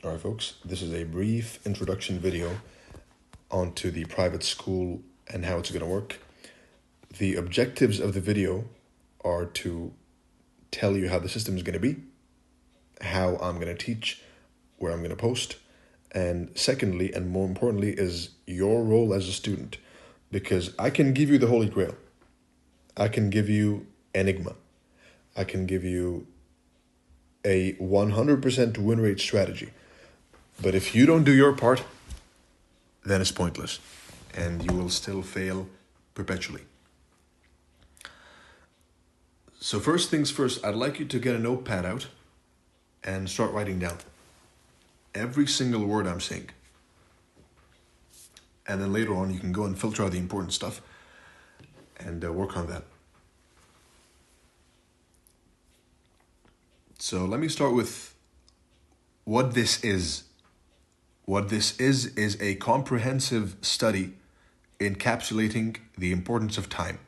All right, folks, this is a brief introduction video onto the private school and how it's going to work. The objectives of the video are to tell you how the system is going to be, how I'm going to teach, where I'm going to post, and secondly, and more importantly, is your role as a student. Because I can give you the Holy Grail. I can give you Enigma. I can give you a 100% win rate strategy. But if you don't do your part, then it's pointless. And you will still fail perpetually. So first things first, I'd like you to get a notepad out and start writing down every single word I'm saying. And then later on, you can go and filter out the important stuff and work on that. So let me start with what this is. What this is a comprehensive study encapsulating the importance of time.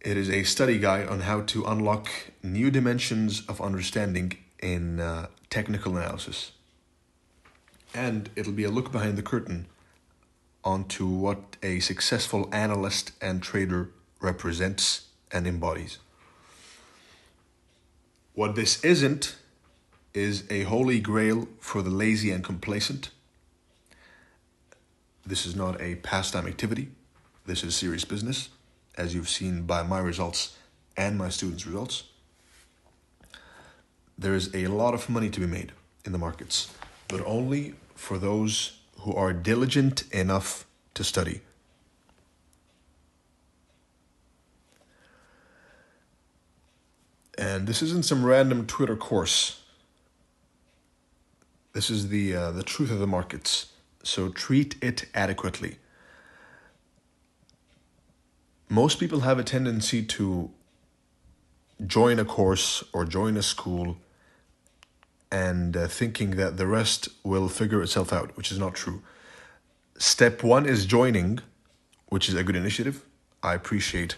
It is a study guide on how to unlock new dimensions of understanding in technical analysis. And it'll be a look behind the curtain onto what a successful analyst and trader represents and embodies. What this isn't is a holy grail for the lazy and complacent. This is not a pastime activity. This is serious business, as you've seen by my results and my students' results. There is a lot of money to be made in the markets, but only for those who are diligent enough to study. And this isn't some random Twitter course. This is the truth of the markets. So treat it adequately. Most people have a tendency to join a course or join a school and thinking that the rest will figure itself out, which is not true. Step one is joining, which is a good initiative. I appreciate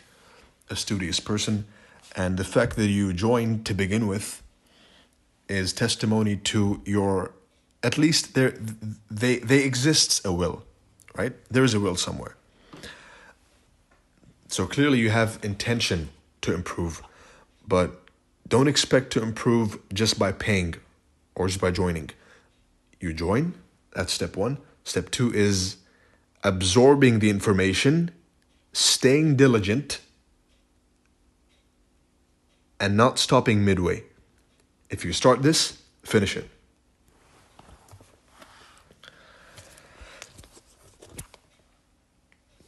a studious person. And the fact that you joined to begin with is testimony to your, at least they exists a will, right? There is a will somewhere. So clearly you have intention to improve, but don't expect to improve just by paying or just by joining. You join, that's step one. Step two is absorbing the information, staying diligent, and not stopping midway. If you start this, finish it.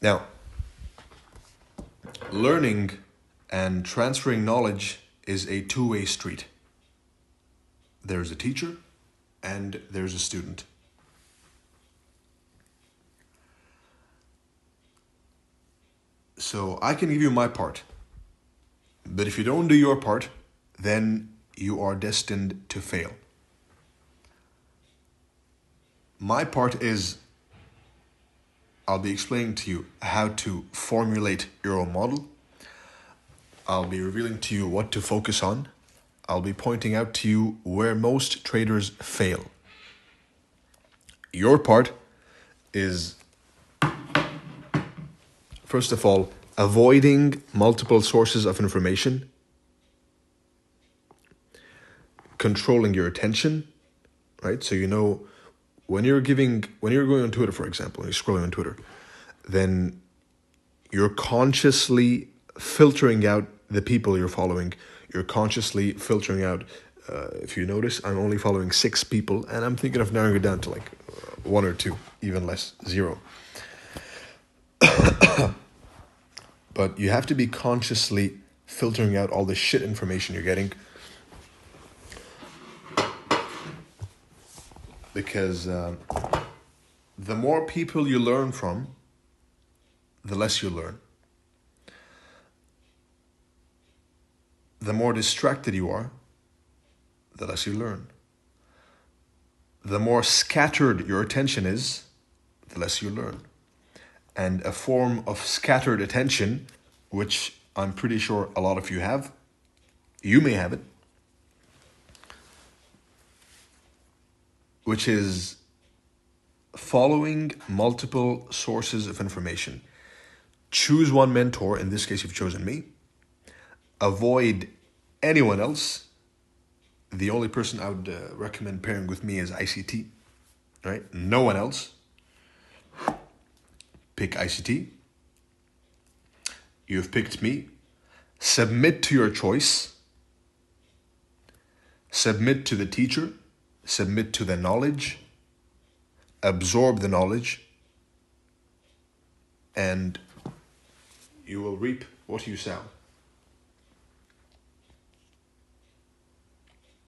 Now, learning and transferring knowledge is a two-way street. There's a teacher and there's a student. So I can give you my part. But if you don't do your part, then you are destined to fail. My part is I'll be explaining to you how to formulate your own model. I'll be revealing to you what to focus on. I'll be pointing out to you where most traders fail. Your part is, first of all, avoiding multiple sources of information, controlling your attention, right? So you know when you're going on Twitter, for example, and you're scrolling on Twitter, then you're consciously filtering out the people you're following. You're consciously filtering out, if you notice, I'm only following 6 people, and I'm thinking of narrowing it down to like 1 or 2, even less, 0. But you have to be consciously filtering out all the shit information you're getting. Because the more people you learn from, the less you learn. The more distracted you are, the less you learn. The more scattered your attention is, the less you learn. And a form of scattered attention, which I'm pretty sure a lot of you have, you may have it, which is following multiple sources of information. Choose one mentor. In this case, you've chosen me. Avoid anyone else. The only person I would recommend pairing with me is ICT, right? No one else. Pick ICT. You've picked me. Submit to your choice. Submit to the teacher. Submit to the knowledge. Absorb the knowledge. And you will reap what you sow.